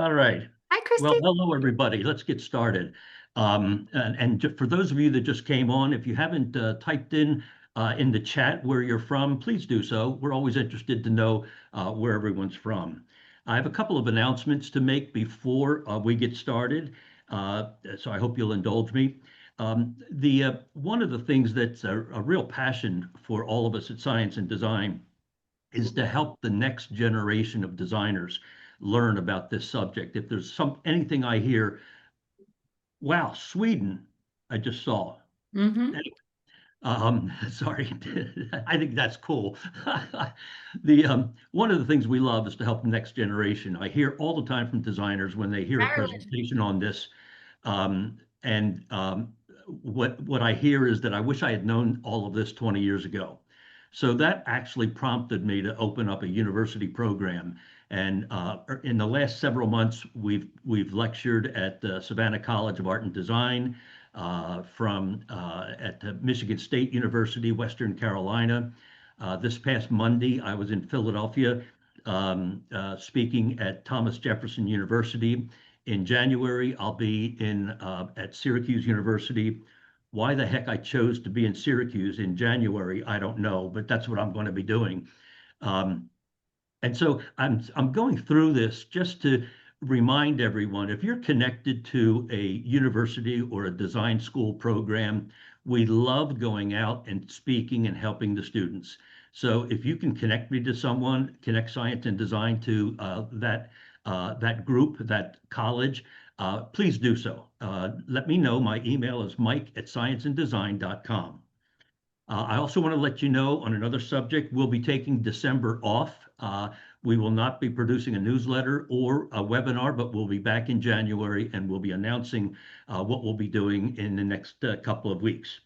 All right. Hi, Well, Christy. hello, everybody. Let's get started. For those of you that just came on, if you haven't typed in the chat where you're from, please do so. We're always interested to know where everyone's from. I have a couple of announcements to make before we get started, so I hope you'll indulge me. The One of the things that's a real passion for all of us at Science and Design is to help the next generation of designers learn about this subject. If there's anything I hear, wow, Sweden, I just saw. Mm-hmm. Sorry, I think that's cool. The One of the things we love is to help the next generation. I hear all the time from designers when they hear a Ireland. presentation on this, and what I hear is that I wish I had known all of this 20 years ago. So that actually prompted me to open up a university program. And in the last several months, we've lectured at the Savannah College of Art and Design, from at the Michigan State University, Western Carolina. This past Monday, I was in Philadelphia, speaking at Thomas Jefferson University. In January, I'll be in at Syracuse University. Why the heck I chose to be in Syracuse in January, I don't know, but that's what I'm going to be doing. Um, and so I'm going through this just to remind everyone, if you're connected to a university or a design school program, we love going out and speaking and helping the students. So if you can connect me to someone, connect Science and Design to that group, that college, please do so. Let me know. My email is mike@scienceanddesign.com. I also want to let you know on another subject, we'll be taking December off. We will not be producing a newsletter or a webinar, but we'll be back in January and we'll be announcing what we'll be doing in the next couple of weeks.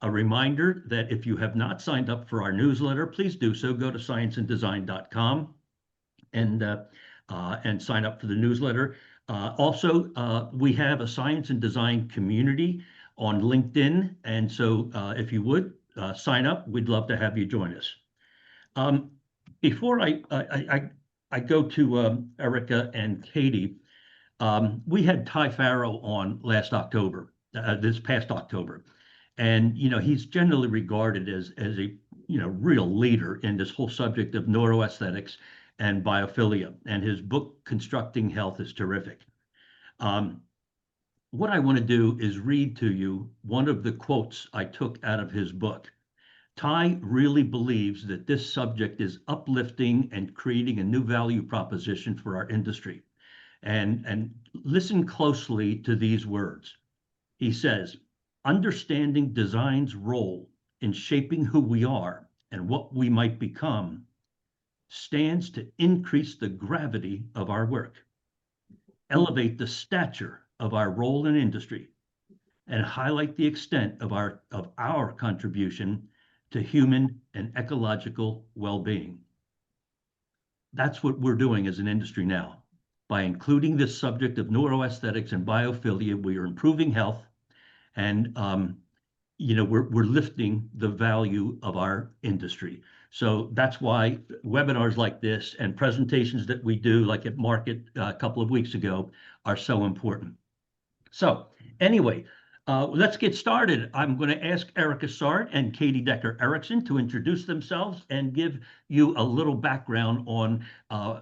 A reminder that if you have not signed up for our newsletter, please do so. Go to scienceanddesign.com and sign up for the newsletter. We have a Science and Design community on LinkedIn. And so if you would sign up, we'd love to have you join us. Um, Before I go to Ericka and Katie, we had Ty Farrow on last October, this past October. And, he's generally regarded as a, real leader in this whole subject of neuroaesthetics and biophilia. And his book, Constructing Health, is terrific. Um, what I want to do is read to you one of the quotes I took out of his book. Ty really believes that this subject is uplifting and creating a new value proposition for our industry. And listen closely to these words. He says, understanding design's role in shaping who we are and what we might become stands to increase the gravity of our work, elevate the stature of our role in industry, and highlight the extent of our contribution to human and ecological well-being. That's what we're doing as an industry now. By including this subject of neuroaesthetics and biophilia, we are improving health and we're lifting the value of our industry. So that's why webinars like this and presentations that we do, like at Market a couple of weeks ago, are so important. So anyway, let's get started. I'm going to ask Ericka Saurit and Katie Decker-Erickson to introduce themselves and give you a little background on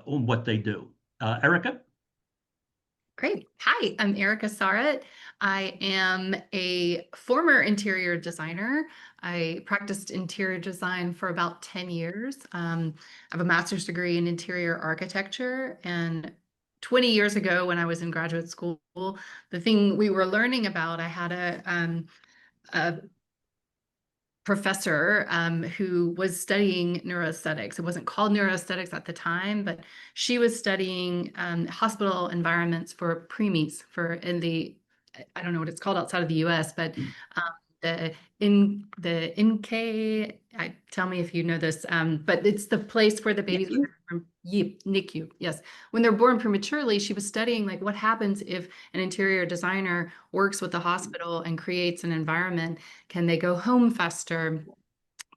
what they do. Ericka? Great. Hi, I'm Ericka Saurit. I am a former interior designer. I practiced interior design for about 10 years. I have a master's degree in interior architecture. And 20 years ago, when I was in graduate school, the thing we were learning about, I had a professor who was studying neuroaesthetics. It wasn't called neuroaesthetics at the time, but she was studying hospital environments for preemies I don't know what it's called outside of the US, but the NK, tell me if you know this, but it's the place where the babies are born. NICU, yes. When they're born prematurely, she was studying like what happens if an interior designer works with the hospital and creates an environment. Can they go home faster?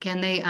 Can they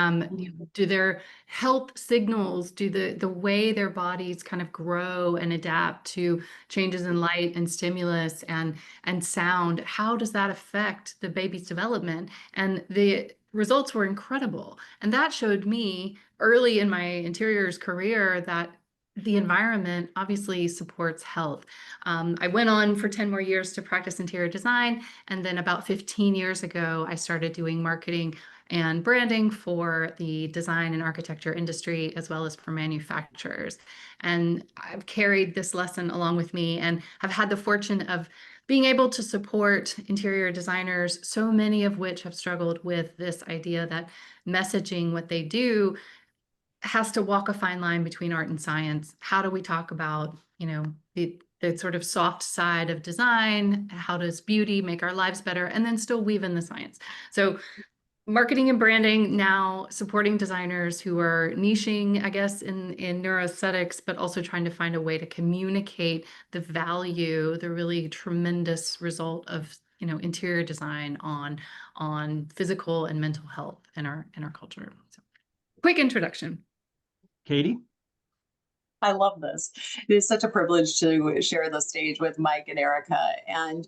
do their health signals, do the way their bodies kind of grow and adapt to changes in light and stimulus and sound, how does that affect the baby's development? And the results were incredible. And that showed me early in my interiors career that the environment obviously supports health. I went on for 10 more years to practice interior design. And then about 15 years ago, I started doing marketing and branding for the design and architecture industry, as well as for manufacturers. And I've carried this lesson along with me and have had the fortune of being able to support interior designers, so many of which have struggled with this idea that messaging what they do has to walk a fine line between art and science. How do we talk about, the sort of soft side of design? How does beauty make our lives better? And then still weave in the science. So marketing and branding, now supporting designers who are niching, I guess, in neuroaesthetics, but also trying to find a way to communicate the value, the really tremendous result of interior design on physical and mental health in our culture. So, quick introduction. Katie? I love this. It is such a privilege to share the stage with Mike and Ericka. And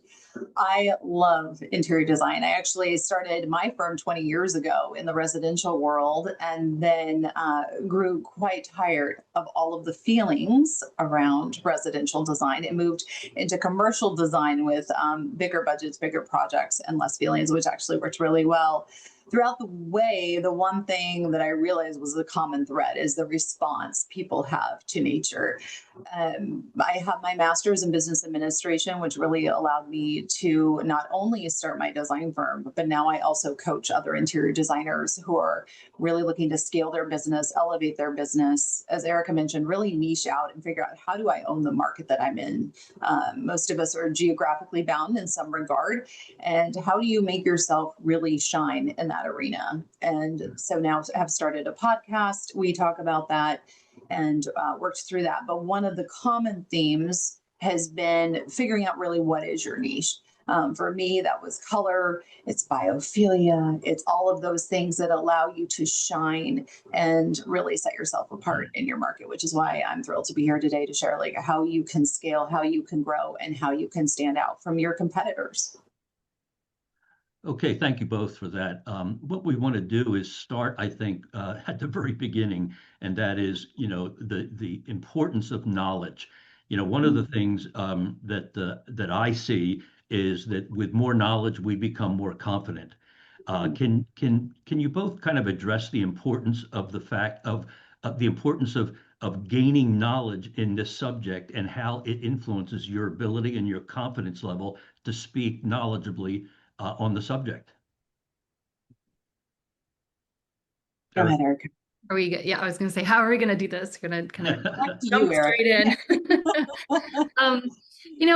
I love interior design. I actually started my firm 20 years ago in the residential world, and then grew quite tired of all of the feelings around residential design and moved into commercial design with bigger budgets, bigger projects, and less feelings, which actually worked really well. Throughout the way, the one thing that I realized was the common thread is the response people have to nature. I have my master's in business administration, which really allowed me to not only start my design firm, but now I also coach other interior designers who are really looking to scale their business, elevate their business, as Ericka mentioned, really niche out and figure out, how do I own the market that I'm in? Most of us are geographically bound in some regard. And how do you make yourself really shine in that arena? And so now I have started a podcast. We talk about that and worked through that. But one of the common themes has been figuring out really what is your niche. For me, that was color, it's biophilia, it's all of those things that allow you to shine and really set yourself apart in your market, which is why I'm thrilled to be here today to share like how you can scale, how you can grow, and how you can stand out from your competitors. Okay, thank you both for that. What we want to do is start, I think, at the very beginning, and that is, the importance of knowledge. One of the things that I see is that with more knowledge, we become more confident. Can you both kind of address the importance of the fact of the importance of gaining knowledge in this subject and how it influences your ability and your confidence level to speak knowledgeably on the subject? Go ahead, Ericka. Are we good? Yeah, I was going to say, how are we going to do this? We're going to kind of jump straight in.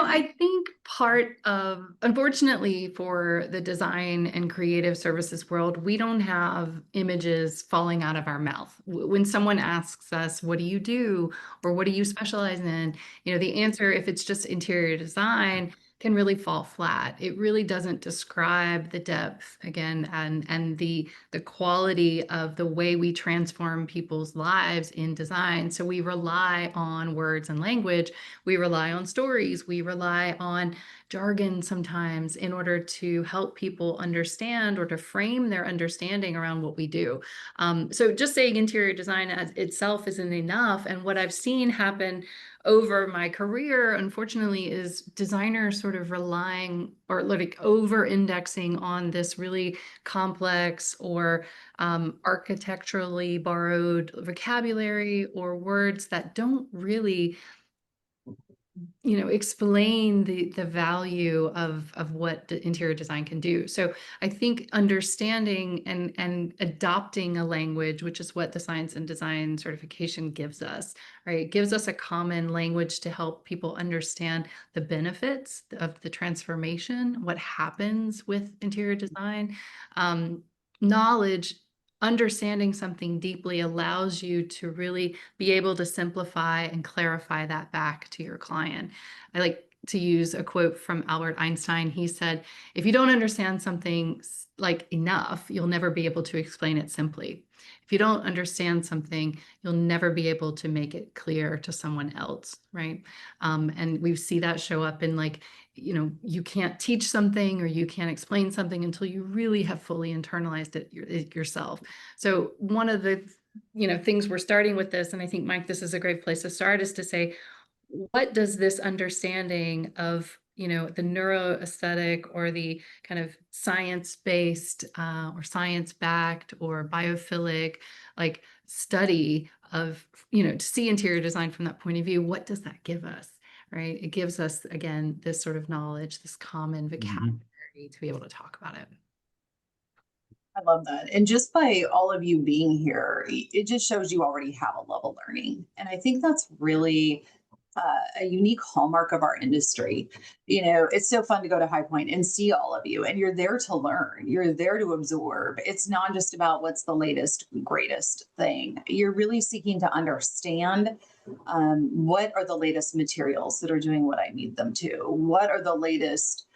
I think part of, unfortunately, for the design and creative services world, we don't have images falling out of our mouth. When someone asks us, what do you do? Or what do you specialize in? The answer, if it's just interior design, can really fall flat. It really doesn't describe the depth, again, and the quality of the way we transform people's lives in design. So we rely on words and language. We rely on stories. We rely on jargon sometimes in order to help people understand or to frame their understanding around what we do. So just saying interior design as itself isn't enough. And what I've seen happen over my career, unfortunately, is designers sort of relying or like over-indexing on this really complex or architecturally borrowed vocabulary or words that don't really explain the value of what the interior design can do. So I think understanding and adopting a language, which is what the science and design certification gives us, right? It gives us a common language to help people understand the benefits of the transformation, what happens with interior design. Knowledge, understanding something deeply allows you to really be able to simplify and clarify that back to your client. I like to use a quote from Albert Einstein. He said, if you don't understand something like enough, you'll never be able to explain it simply. If you don't understand something, you'll never be able to make it clear to someone else, right? And we see that show up in like, you can't teach something or you can't explain something until you really have fully internalized it yourself. So one of the things we're starting with this, and I think, Mike, this is a great place to start, is to say, what does this understanding of the neuroaesthetic or the kind of science-based or science-backed or biophilic like study of to see interior design from that point of view, what does that give us, right? It gives us, again, this sort of knowledge, this common vocabulary to be able to talk about it. I love that. And just by all of you being here, it just shows you already have a love of learning. And I think that's really a unique hallmark of our industry. It's so fun to go to High Point and see all of you, and you're there to learn. You're there to absorb. It's not just about what's the latest, greatest thing. You're really seeking to understand what are the latest materials that are doing what I need them to. What are the latest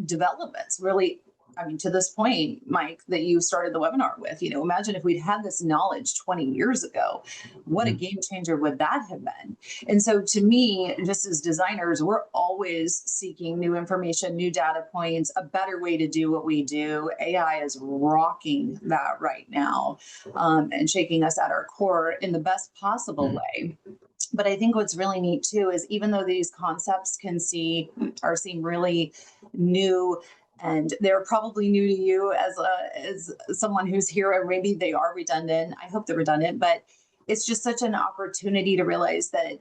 developments, really. I mean, to this point, Mike, that you started the webinar with, imagine if we'd had this knowledge 20 years ago, what a game changer would that have been? And so to me, just as designers, we're always seeking new information, new data points, a better way to do what we do. AI is rocking that right now and shaking us at our core in the best possible way. But I think what's really neat too is even though these concepts can seem really new, and they're probably new to you as someone who's here, or maybe they are redundant. I hope they're redundant, but it's just such an opportunity to realize that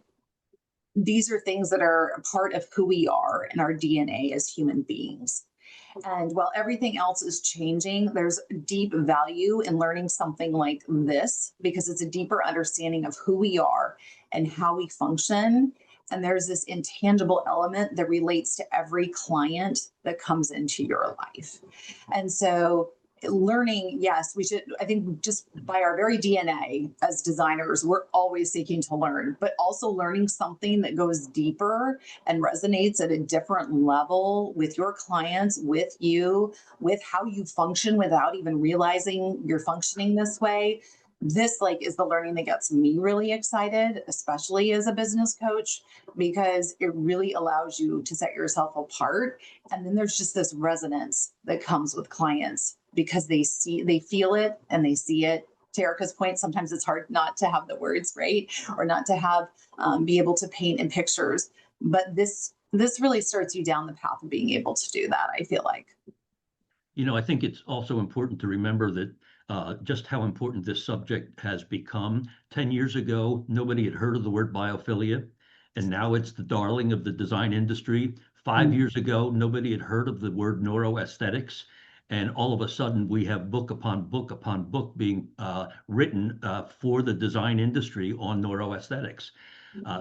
these are things that are a part of who we are and our DNA as human beings. And while everything else is changing, there's deep value in learning something like this because it's a deeper understanding of who we are and how we function. And there's this intangible element that relates to every client that comes into your life. And so learning, yes, we should, I think just by our very DNA as designers, we're always seeking to learn, but also learning something that goes deeper and resonates at a different level with your clients, with you, with how you function without even realizing you're functioning this way. This is the learning that gets me really excited, especially as a business coach, because it really allows you to set yourself apart. And then there's just this resonance that comes with clients because they feel it and they see it. To Ericka's point, sometimes it's hard not to have the words, right? Or not to have, be able to paint in pictures. But this really starts you down the path of being able to do that, I feel like. I think it's also important to remember that just how important this subject has become. 10 years ago, nobody had heard of the word biophilia, and now it's the darling of the design industry. 5 years ago, nobody had heard of the word neuroaesthetics, and all of a sudden we have book upon book upon book being written for the design industry on neuroaesthetics.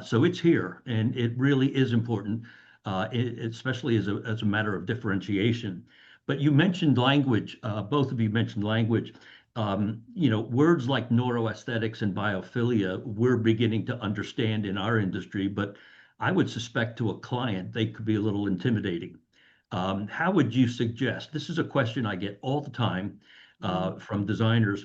So it's here, and it really is important, especially as a matter of differentiation. But you mentioned language. Both of you mentioned language. Words like neuroaesthetics and biophilia, we're beginning to understand in our industry, but I would suspect to a client, they could be a little intimidating. How would you suggest? This is a question I get all the time from designers.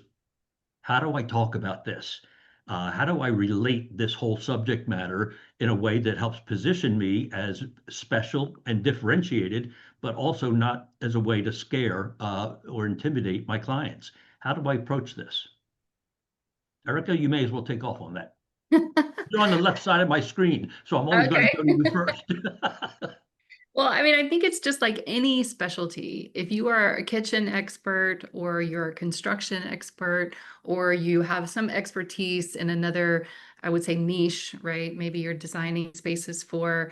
How do I talk about this? How do I relate this whole subject matter in a way that helps position me as special and differentiated, but also not as a way to scare or intimidate my clients? How do I approach this? Ericka, you may as well take off on that. You're on the left side of my screen, so I'm always going to go to you first. Well, I mean, I think it's just like any specialty. If you are a kitchen expert or you're a construction expert or you have some expertise in another, I would say, niche, right? Maybe you're designing spaces for,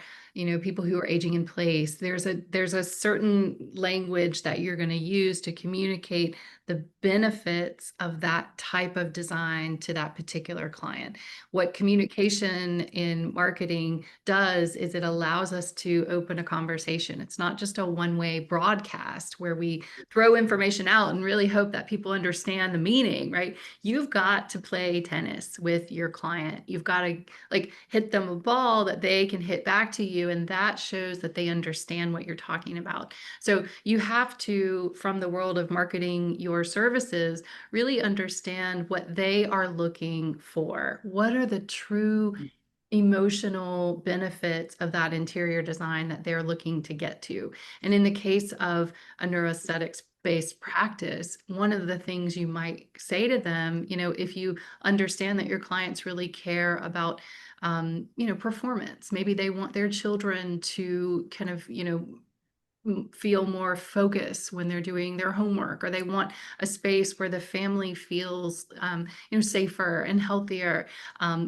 people who are aging in place. There's a certain language that you're going to use to communicate the benefits of that type of design to that particular client. What communication in marketing does is it allows us to open a conversation. It's not just a one-way broadcast where we throw information out and really hope that people understand the meaning, right? You've got to play tennis with your client client. You've got to like hit them a ball that they can hit back to you. And that shows that they understand what you're talking about. So you have to, from the world of marketing your services, really understand what they are looking for. What are the true emotional benefits of that interior design that they're looking to get to? And in the case of a neuroaesthetics based practice, one of the things you might say to them, if you understand that your clients really care about, performance, maybe they want their children to kind of, feel more focused when they're doing their homework, or they want a space where the family feels safer and healthier.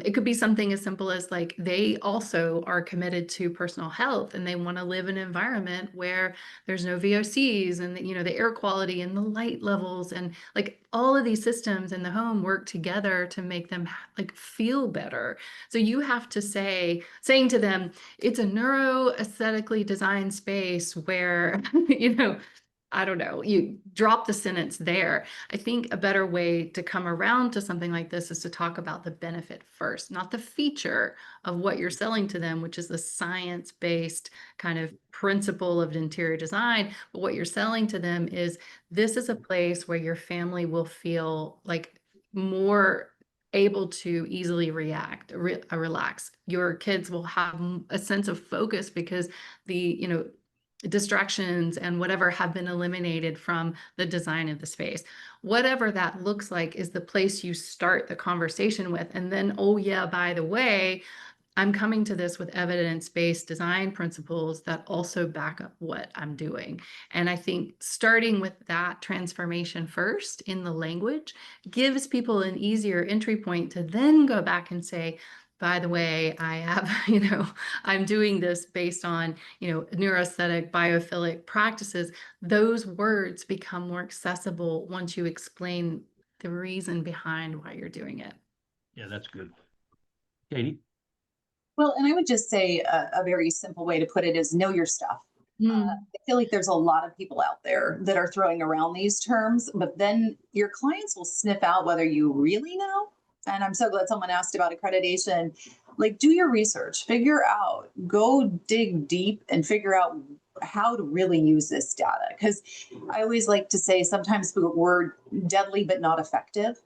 It could be something as simple as like they also are committed to personal health and they want to live in an environment where there's no VOCs, and the air quality and the light levels and like all of these systems in the home work together to make them like feel better. So you have to saying to them, it's a neuroaesthetically designed space where, I don't know, you drop the sentence there. I think a better way to come around to something like this is to talk about the benefit first, not the feature of what you're selling to them, which is the science-based kind of principle of interior design. But what you're selling to them is, this is a place where your family will feel like more able to easily relax. Your kids will have a sense of focus because the, distractions and whatever have been eliminated from the design of the space. Whatever that looks like is the place you start the conversation with. And then, oh yeah, by the way, I'm coming to this with evidence-based design principles that also back up what I'm doing. And I think starting with that transformation first in the language gives people an easier entry point to then go back and say, by the way, I have, I'm doing this based on, neuroaesthetic, biophilic practices. Those words become more accessible once you explain the reason behind why you're doing it. Yeah, that's good. Katie? Well, and I would just say a very simple way to put it is know your stuff. I feel like there's a lot of people out there that are throwing around these terms, but then your clients will sniff out whether you really know. And I'm so glad someone asked about accreditation. Like, do your research, figure out, go dig deep and figure out how to really use this data. Because I always like to say sometimes we're deadly but not effective.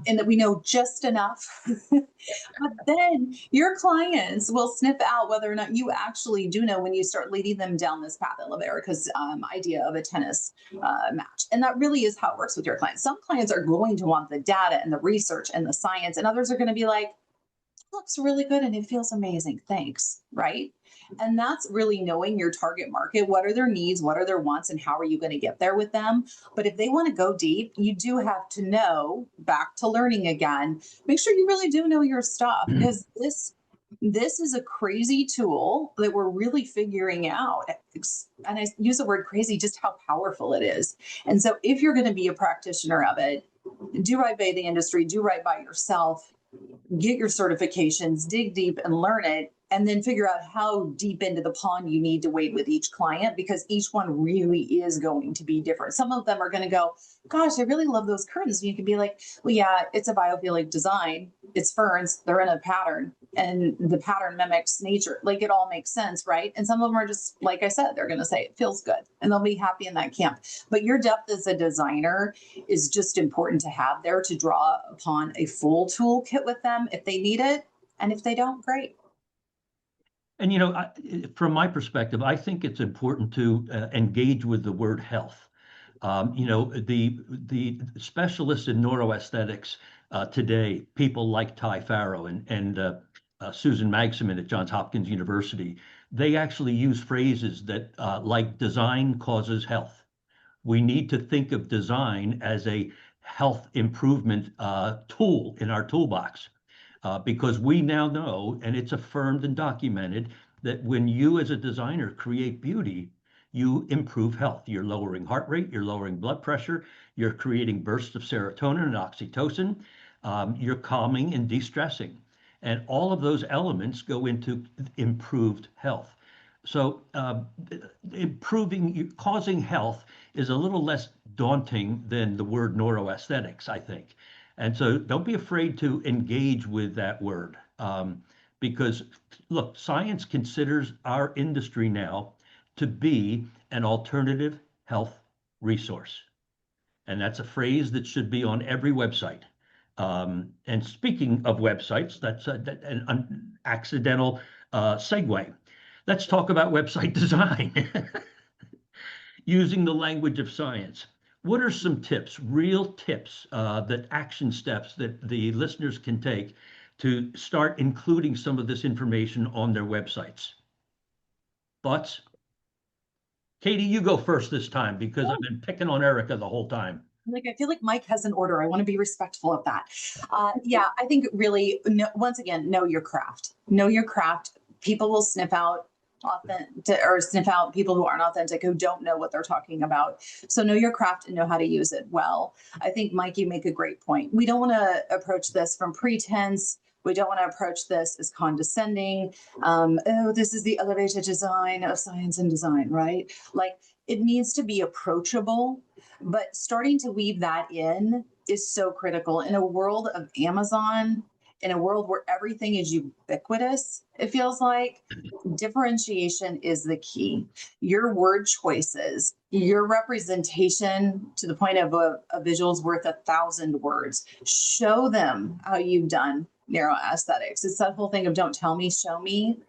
And that we know just enough. But then your clients will sniff out whether or not you actually do know when you start leading them down this path. I love Ericka's idea of a tennis match. And that really is how it works with your clients. Some clients are going to want the data and the research and the science, and others are going to be like, looks really good and it feels amazing. Thanks. Right. And that's really knowing your target market. What are their needs? What are their wants? And how are you going to get there with them? But if they want to go deep, you do have to know, back to learning again, make sure you really do know your stuff, because this is a crazy tool that we're really figuring out. And I use the word crazy, just how powerful it is. And so if you're going to be a practitioner of it, do right by the industry, do right by yourself, get your certifications, dig deep and learn it, and then figure out how deep into the pond you need to wade with each client, because each one really is going to be different. Some of them are going to go, gosh, I really love those curtains. And you can be like, well, yeah, it's a biophilic design. It's ferns. They're in a pattern and the pattern mimics nature. Like, it all makes sense, right? And some of them are just, like I said, they're going to say it feels good and they'll be happy in that camp. But your depth as a designer is just important to have there to draw upon a full toolkit with them if they need it. And if they don't, great. And from my perspective, I think it's important to engage with the word health. The specialists in neuroaesthetics today, people like Ty Farrow and Susan Magsamen at Johns Hopkins University, they actually use phrases that like design causes health. We need to think of design as a health improvement tool in our toolbox. Because we now know, and it's affirmed and documented, that when you as a designer create beauty, you improve health. You're lowering heart rate, you're lowering blood pressure, you're creating bursts of serotonin and oxytocin, you're calming and de-stressing. And all of those elements go into improved health. So causing health is a little less daunting than the word neuroaesthetics, I think. And so don't be afraid to engage with that word. Because look, science considers our industry now to be an alternative health resource. And that's a phrase that should be on every website. And speaking of websites, that's an accidental segue. Let's talk about website design using the language of science. What are some tips, real tips, that action steps that the listeners can take to start including some of this information on their websites? Thoughts? Katie, you go first this time because I've been picking on Ericka the whole time. Like, I feel like Mike has an order. I want to be respectful of that. Yeah, I think really, once again, know your craft. Know your craft. People will sniff out people who aren't authentic, who don't know what they're talking about. So know your craft and know how to use it well. I think, Mike, you make a great point. We don't want to approach this from pretense. We don't want to approach this as condescending. Oh, this is the elevated design of science and design, right? Like, it needs to be approachable, but starting to weave that in is so critical in a world of Amazon, in a world where everything is ubiquitous. It feels like differentiation is the key. Your word choices, your representation, to the point of a visual's worth 1,000 words. Show them how you've done neuroaesthetics. It's that whole thing of don't tell me, show me.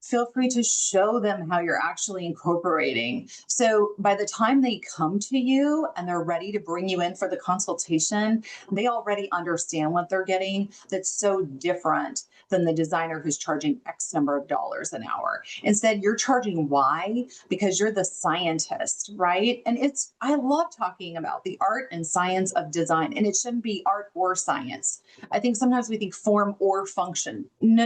Feel free to show them how you're actually incorporating. So by the time they come to you and they're ready to bring you in for the consultation, they already understand what they're getting. That's so different than the designer who's charging X number of dollars an hour. Instead, you're charging Y because you're the scientist, right? And I love talking about the art and science of design, and it shouldn't be art or science. I think sometimes we think form or function. No.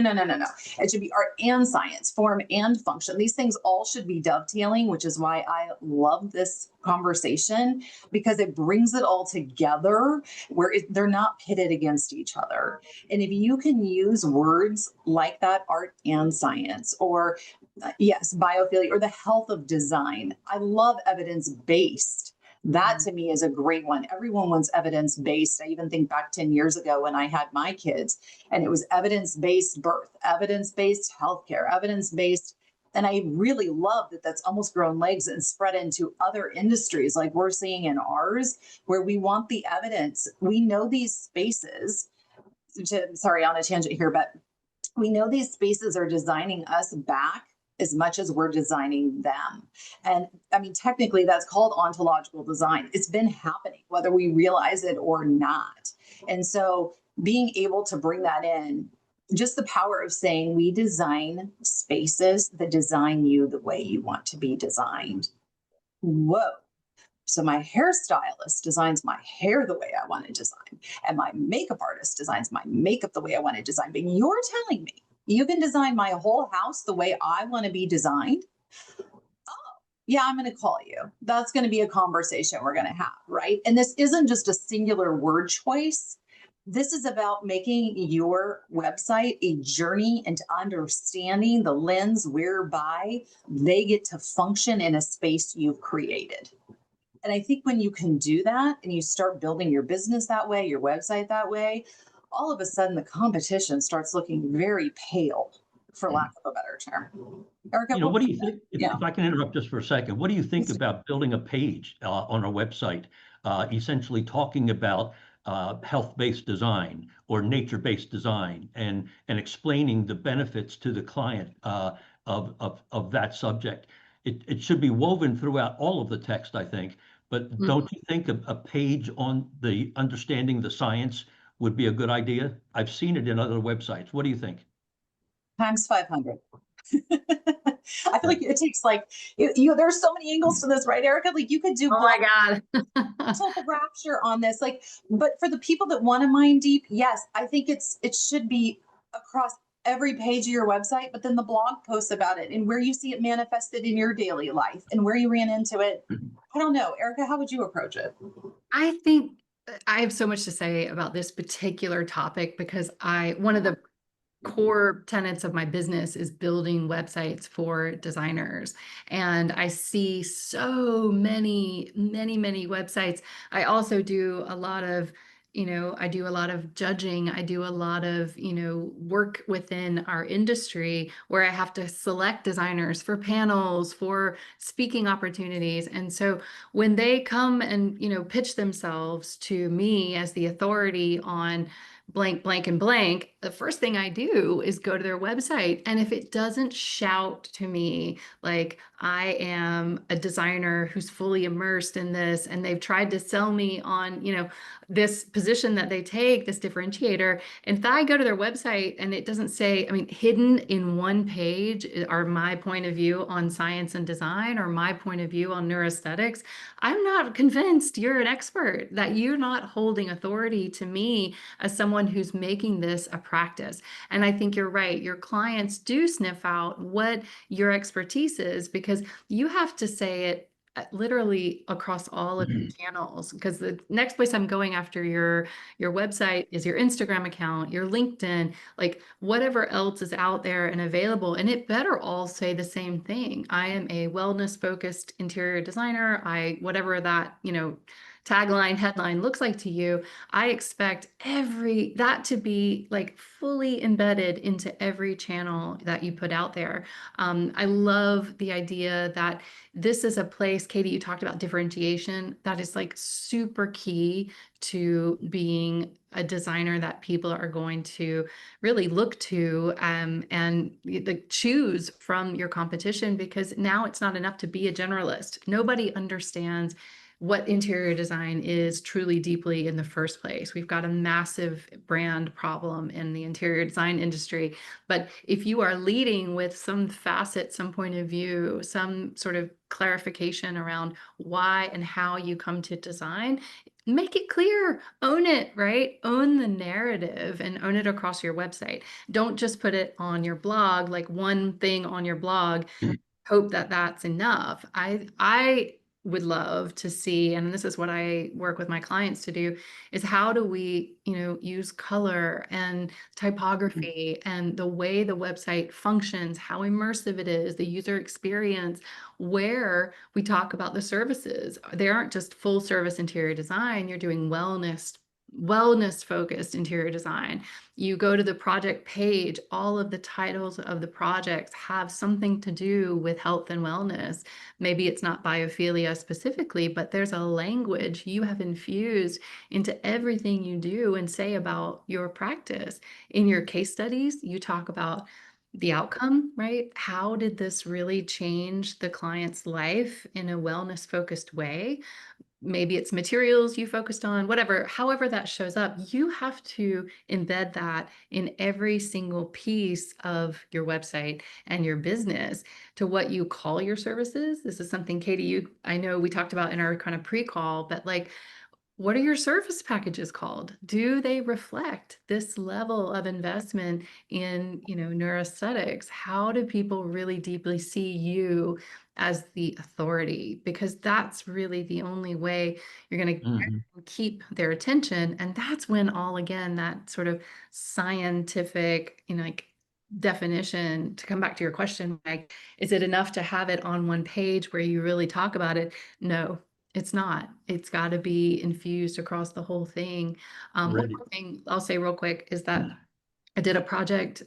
It should be art and science, form and function. These things all should be dovetailing, which is why I love this conversation, because it brings it all together where they're not pitted against each other. And if you can use words like that, art and science, or yes, biophilic, or the health of design. I love evidence-based. That to me is a great one. Everyone wants evidence-based. I even think back 10 years ago when I had my kids, and it was evidence-based birth, evidence-based healthcare, evidence-based. And I really love that that's almost grown legs and spread into other industries like we're seeing in ours, where we want the evidence. We know these spaces, sorry, on a tangent here, but we know these spaces are designing us back as much as we're designing them. And I mean, technically that's called ontological design. It's been happening, whether we realize it or not. And so being able to bring that in, just the power of saying we design spaces that design you the way you want to be designed. Whoa. So my hairstylist designs my hair the way I want to design, and my makeup artist designs my makeup the way I want to design. But you're telling me you can design my whole house the way I want to be designed? Oh, yeah, I'm going to call you. That's going to be a conversation we're going to have, right? And this isn't just a singular word choice. This is about making your website a journey into understanding the lens whereby they get to function in a space you've created. And I think when you can do that and you start building your business that way, your website that way, all of a sudden the competition starts looking very pale, for lack of a better term. Ericka, What do you think? If I can interrupt just for a second, what do you think about building a page on our website, essentially talking about health-based design or nature-based design, and explaining the benefits to the client of that subject? It should be woven throughout all of the text, I think. But don't you think a page on the understanding the science would be a good idea? I've seen it in other websites. What do you think? Times 500. I feel like it takes there's so many angles to this, right, Ericka? Like you could do my God. total rapture on this. But for the people that want to mine deep, yes, I think it should be across every page of your website, but then the blog posts about it and where you see it manifested in your daily life and where you ran into it. I don't know. Ericka, how would you approach it? I think I have so much to say about this particular topic because one of the core tenets of my business is building websites for designers. And I see so many websites. I also do a lot of I do a lot of judging. I do a lot of, work within our industry where I have to select designers for panels, for speaking opportunities. And so when they come and, pitch themselves to me as the authority on blank, blank, and blank, the first thing I do is go to their website. And if it doesn't shout to me, like I am a designer who's fully immersed in this, and they've tried to sell me on, this position that they take, this differentiator, and if I go to their website and it doesn't say, I mean, hidden in one page are my point of view on science and design or my point of view on neuroaesthetics, I'm not convinced you're an expert, that you're not holding authority to me as someone who's making this a practice. And I think you're right. Your clients do sniff out what your expertise is, because you have to say it literally across all of your channels, because the next place I'm going after your website is your Instagram account, your LinkedIn, like whatever else is out there and available. And it better all say the same thing. I am a wellness focused interior designer. Whatever that, tagline, headline looks like to you, I expect that to be like fully embedded into every channel that you put out there. I love the idea that this is a place, Katie, you talked about differentiation. That is like super key to being a designer that people are going to really look to, and choose from your competition, because now it's not enough to be a generalist. Nobody understands what interior design is truly deeply in the first place. We've got a massive brand problem in the interior design industry. But if you are leading with some facet, some point of view, some sort of clarification around why and how you come to design, make it clear, own it, right? Own the narrative and own it across your website. Don't just put it on your blog, like one thing on your blog, hope that that's enough. I would love to see, and this is what I work with my clients to do, is how do we, use color and typography and the way the website functions, how immersive it is, the user experience, where we talk about the services. They aren't just full service interior design. You're doing wellness focused interior design. You go to the project page, all of the titles of the projects have something to do with health and wellness. Maybe it's not biophilia specifically, but there's a language you have infused into everything you do and say about your practice. In your case studies, you talk about the outcome, right? How did this really change the client's life in a wellness focused way? Maybe it's materials you focused on, whatever, however that shows up, you have to embed that in every single piece of your website and your business to what you call your services. This is something, Katie, I know we talked about in our kind of pre-call, but like, what are your service packages called? Do they reflect this level of investment in, neuroaesthetics? How do people really deeply see you as the authority? Because that's really the only way you're going to keep their attention. And that's when again, that sort of scientific, like definition, to come back to your question, like, is it enough to have it on one page where you really talk about it? No. It's not. It's got to be infused across the whole thing. One more thing I'll say real quick is that I did a project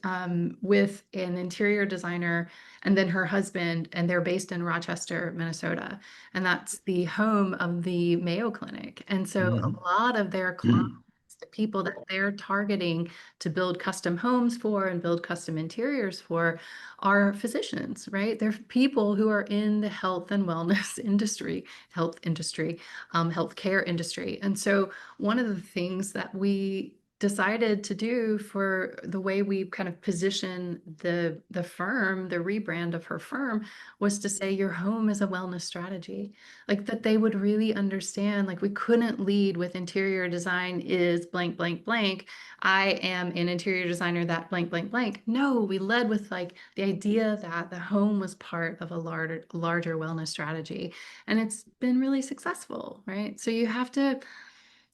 with an interior designer and then her husband, and they're based in Rochester, Minnesota. And that's the home of the Mayo Clinic. And so a lot of their clients, the people that they're targeting to build custom homes for and build custom interiors for, are physicians, right? They're people who are in the health and wellness industry, healthcare industry. And so one of the things that we decided to do for the way we kind of position the firm, the rebrand of her firm, was to say your home is a wellness strategy. Like that they would really understand, like we couldn't lead with interior design is blank, blank, blank. I am an interior designer that blank, blank, blank. No, we led with like the idea that the home was part of a larger wellness strategy. And it's been really successful, right? So you have to,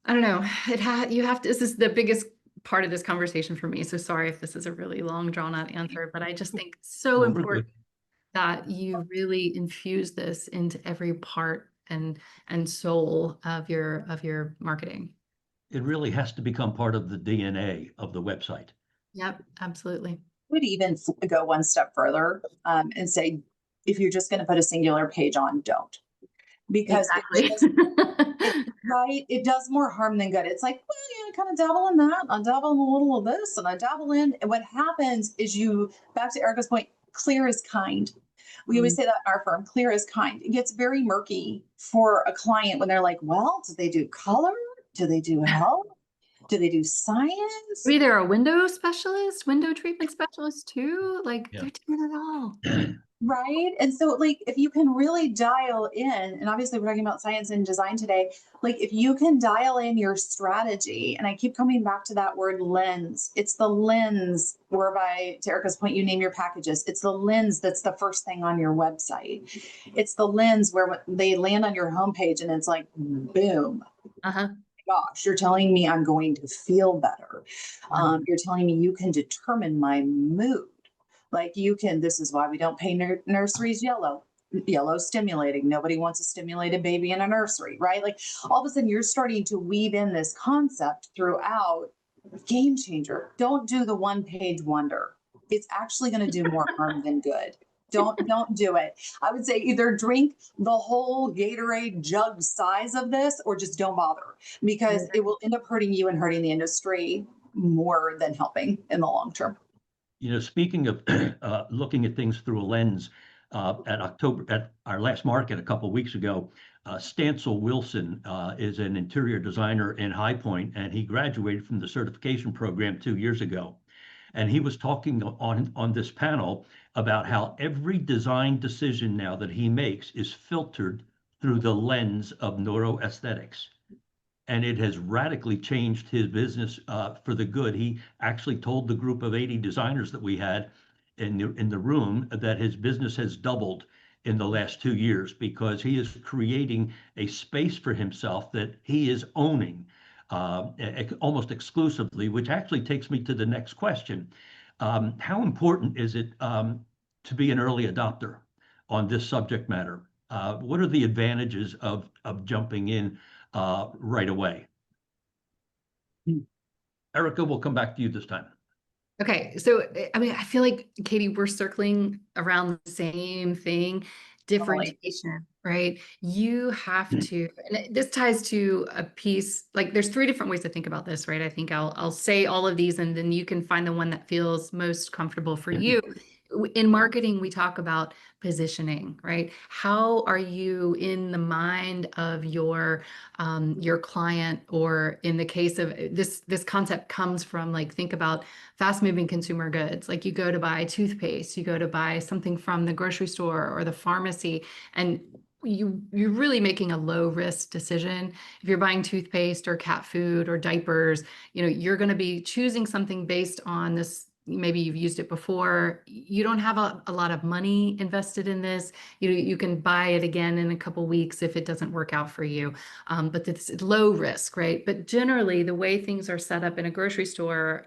I don't know, this is the biggest part of this conversation for me. So sorry if this is a really long drawn out answer, but I just think it's so important that you really infuse this into every part and soul of your marketing. It really has to become part of the DNA of the website. Yep, absolutely. Would even go one step further and say, if you're just going to put a singular page on, don't. Because Exactly. right, it does more harm than good. It's like, well, yeah, I kind of dabble in that, I dabble in a little of this, and I dabble in. And what happens is you, back to Erica's point, clear is kind. We always say that in our firm, clear is kind. It gets very murky for a client when they're like, well, do they do color? Do they do health? Do they do science? Maybe they're a window specialist, window treatment specialist too. Like Yeah. they're doing it all. Right. And so, like, if you can really dial in, and obviously we're talking about science and design today, like, if you can dial in your strategy, and I keep coming back to that word lens, it's the lens whereby, to Erica's point, you name your packages. It's the lens that's the first thing on your website. It's the lens where they land on your homepage and it's like, boom. Uh-huh. Gosh, you're telling me I'm going to feel better. You're telling me you can determine my mood. Like, you can, this is why we don't pay nurseries yellow. Yellow stimulating. Nobody wants a stimulated baby in a nursery, right? Like, all of a sudden you're starting to weave in this concept throughout. Game changer. Don't do the one page wonder. It's actually going to do more harm than good. Don't do it. I would say either drink the whole Gatorade jug size of this, or just don't bother, because it will end up hurting you and hurting the industry more than helping in the long term. You know, speaking of looking at things through a lens, at our last market a couple of weeks ago, Stancil Wilson is an interior designer in High Point, and he graduated from the certification program 2 years ago. And he was talking on this panel about how every design decision now that he makes is filtered through the lens of neuroaesthetics. And it has radically changed his business for the good. He actually told the group of 80 designers that we had in the room that his business has doubled in the last 2 years, because he is creating a space for himself that he is owning almost exclusively, which actually takes me to the next question. How important is it to be an early adopter on this subject matter? What are the advantages of jumping in right away? Ericka, we'll come back to you this time. Okay, so I mean, I feel like, Katie, we're circling around the same thing, differentiation, right? You have to, and this ties to a piece, like there's three different ways to think about this, right? I think I'll say all of these, and then you can find the one that feels most comfortable for you. In marketing, we talk about positioning, right? How are you in the mind of your client? Or in the case of this concept comes from, like, think about fast moving consumer goods. Like, you go to buy toothpaste, you go to buy something from the grocery store or the pharmacy, and you're really making a low risk decision. If you're buying toothpaste or cat food or diapers, you're going to be choosing something based on this. Maybe you've used it before. You don't have a lot of money invested in this. You can buy it again in a couple weeks if it doesn't work out for you. But it's low risk, right? But generally, the way things are set up in a grocery store,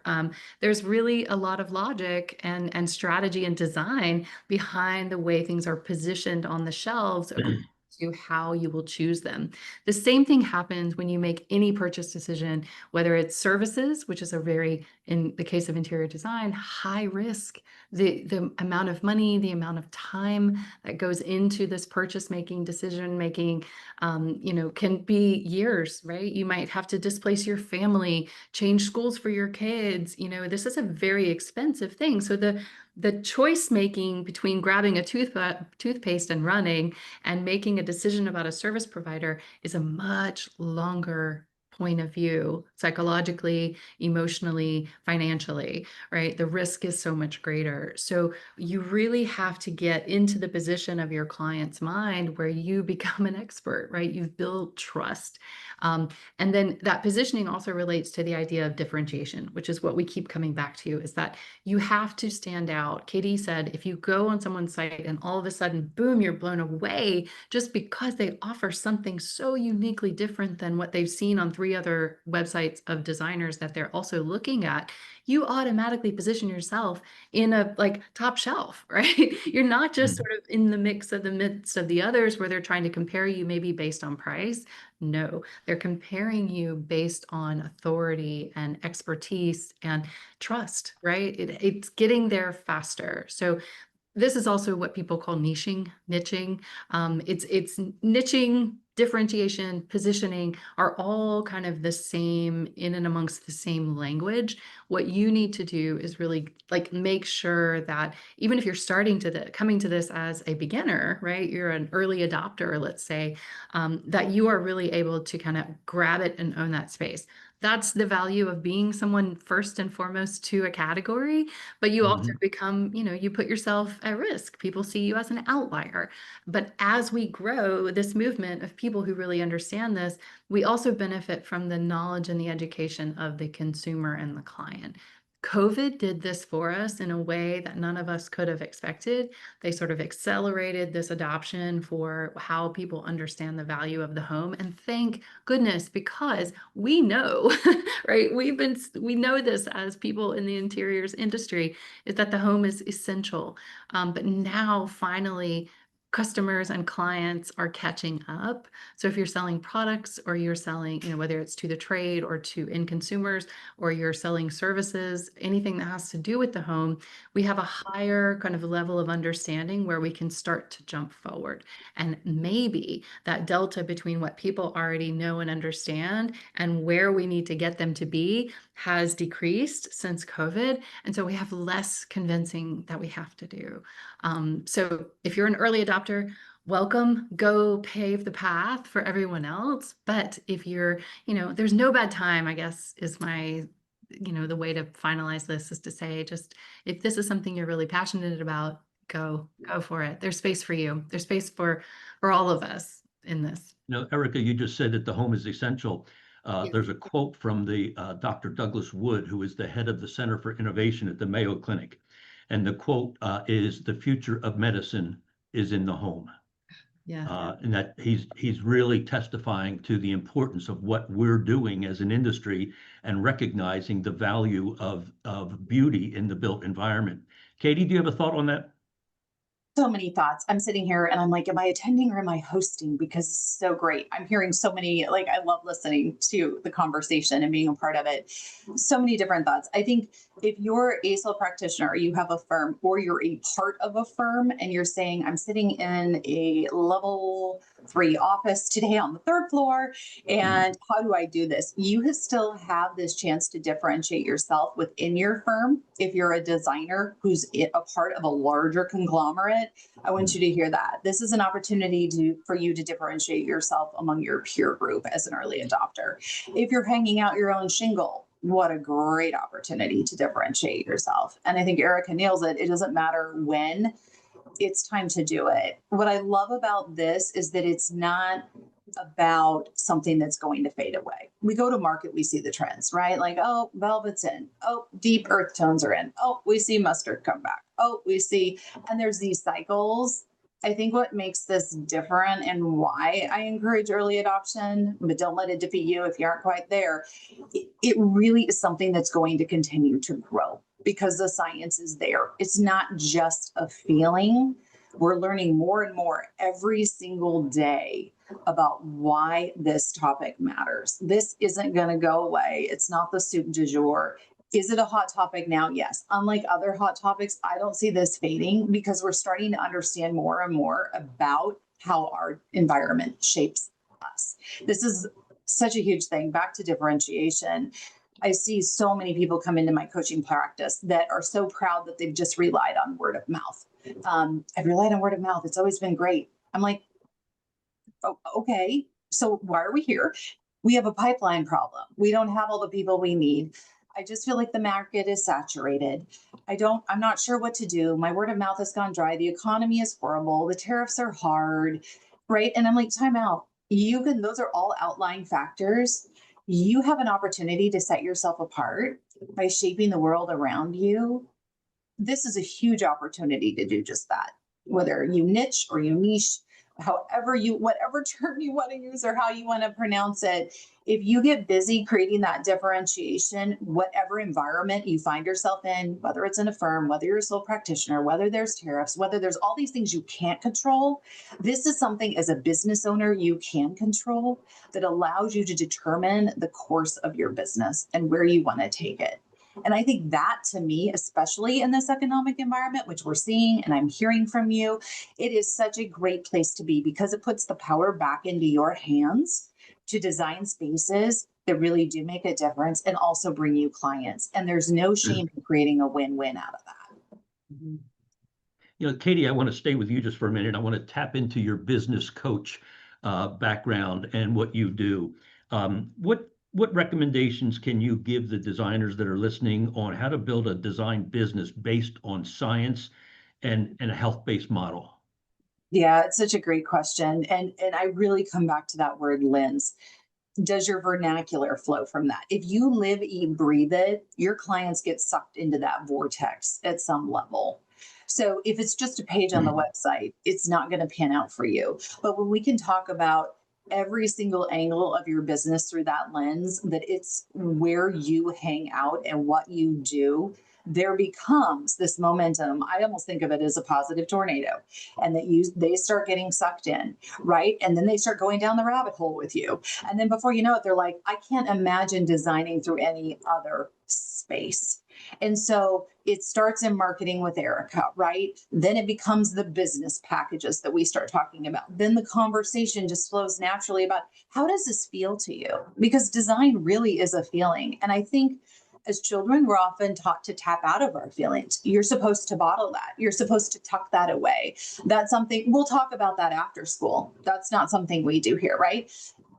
there's really a lot of logic and strategy and design behind the way things are positioned on the shelves according to how you will choose them. The same thing happens when you make any purchase decision, whether it's services, which is a very, in the case of interior design, high risk. The amount of money, the amount of time that goes into this purchase making, decision making, can be years, right? You might have to displace your family, change schools for your kids. This is a very expensive thing. So the choice making between grabbing a toothpaste and running and making a decision about a service provider is a much longer point of view, psychologically, emotionally, financially, right? The risk is so much greater. So you really have to get into the position of your client's mind where you become an expert, right? You've built trust. And then that positioning also relates to the idea of differentiation, which is what we keep coming back to, is that you have to stand out. Katie said, if you go on someone's site and all of a sudden, boom, you're blown away just because they offer something so uniquely different than what they've seen on 3 other websites of designers that they're also looking at, you automatically position yourself in a like top shelf, right? You're not just sort of in the midst of the others where they're trying to compare you maybe based on price. No, they're comparing you based on authority and expertise and trust, right? It's getting there faster. So this is also what people call niching. It's niching, differentiation, positioning are all kind of the same in and amongst the same language. What you need to do is really like make sure that even if you're coming to this as a beginner, right? You're an early adopter, let's say, that you are really able to kind of grab it and own that space. That's the value of being someone first and foremost to a category, but you also become, you put yourself at risk. People see you as an outlier. But as we grow this movement of people who really understand this, we also benefit from the knowledge and the education of the consumer and the client. COVID did this for us in a way that none of us could have expected. They sort of accelerated this adoption for how people understand the value of the home. And thank goodness, because we know, right? We know this as people in the interiors industry, is that the home is essential. But now finally, customers and clients are catching up. So if you're selling products or you're selling, whether it's to the trade or to end consumers, or you're selling services, anything that has to do with the home, we have a higher kind of level of understanding where we can start to jump forward. And maybe that delta between what people already know and understand and where we need to get them to be has decreased since COVID. And so we have less convincing that we have to do. So if you're an early adopter, welcome, go pave the path for everyone else. But if you're, there's no bad time, I guess, is my, the way to finalize this is to say, just if this is something you're really passionate about, go for it. There's space for you. There's space for all of us in this. Ericka, you just said that the home is essential. There's a quote from the Dr. Douglas Wood, who is the head of the Center for Innovation at the Mayo Clinic. And the quote is, "The future of medicine is in the home." Yeah. And that he's really testifying to the importance of what we're doing as an industry and recognizing the value of beauty in the built environment. Katie, do you have a thought on that? So many thoughts. I'm sitting here and I'm like, am I attending or am I hosting? Because this is so great. I'm hearing so many, like, I love listening to the conversation and being a part of it. So many different thoughts. I think if you're a sole practitioner, or you have a firm, or you're a part of a firm and you're saying, I'm sitting in a level 3 office today on the 3rd floor, and how do I do this? You still have this chance to differentiate yourself within your firm. If you're a designer who's a part of a larger conglomerate, I want you to hear that. This is an opportunity for you to differentiate yourself among your peer group as an early adopter. If you're hanging out your own shingle, what a great opportunity to differentiate yourself. And I think Ericka nails it. It doesn't matter when, it's time to do it. What I love about this is that it's not about something that's going to fade away. We go to market, we see the trends, right? Like, oh, velvet's in. Oh, deep earth tones are in. Oh, we see mustard come back. Oh, and there's these cycles. I think what makes this different and why I encourage early adoption, but don't let it defeat you if you aren't quite there. It really is something that's going to continue to grow because the science is there. It's not just a feeling. We're learning more and more every single day about why this topic matters. This isn't going to go away. It's not the soup du jour. Is it a hot topic now? Yes. Unlike other hot topics, I don't see this fading because we're starting to understand more and more about how our environment shapes us. This is such a huge thing. Back to differentiation. I see so many people come into my coaching practice that are so proud that they've just relied on word of mouth. I've relied on word of mouth. It's always been great. I'm like, oh, okay, so why are we here? We have a pipeline problem. We don't have all the people we need. I just feel like the market is saturated. I'm not sure what to do. My word of mouth has gone dry. The economy is horrible. The tariffs are hard, right? And I'm like, time out. Those are all outlying factors. You have an opportunity to set yourself apart by shaping the world around you. This is a huge opportunity to do just that. Whether you niche or you niche, however you, whatever term you want to use or how you want to pronounce it, if you get busy creating that differentiation, whatever environment you find yourself in, whether it's in a firm, whether you're a sole practitioner, whether there's tariffs, whether there's all these things you can't control, this is something as a business owner you can control that allows you to determine the course of your business and where you want to take it. And I think that, to me, especially in this economic environment, which we're seeing and I'm hearing from you, it is such a great place to be because it puts the power back into your hands to design spaces that really do make a difference and also bring you clients. And there's no shame in creating a win-win out of that. You know, Katie, I want to stay with you just for a minute. I want to tap into your business coach background and what you do. What recommendations can you give the designers that are listening on how to build a design business based on science and a health-based model? Yeah, it's such a great question. And I really come back to that word lens. Does your vernacular flow from that? If you live, eat, breathe it, your clients get sucked into that vortex at some level. So if it's just a page on the website, it's not going to pan out for you. But when we can talk about every single angle of your business through that lens, that it's where you hang out and what you do, there becomes this momentum. I almost think of it as a positive tornado, and that they start getting sucked in, right? And then they start going down the rabbit hole with you. And then before you know it, they're like, I can't imagine designing through any other space. And so it starts in marketing with Ericka, right? Then it becomes the business packages that we start talking about. Then the conversation just flows naturally about how does this feel to you? Because design really is a feeling. And I think as children, we're often taught to tap out of our feelings. You're supposed to bottle that. You're supposed to tuck that away. That's something, we'll talk about that after school. That's not something we do here, right?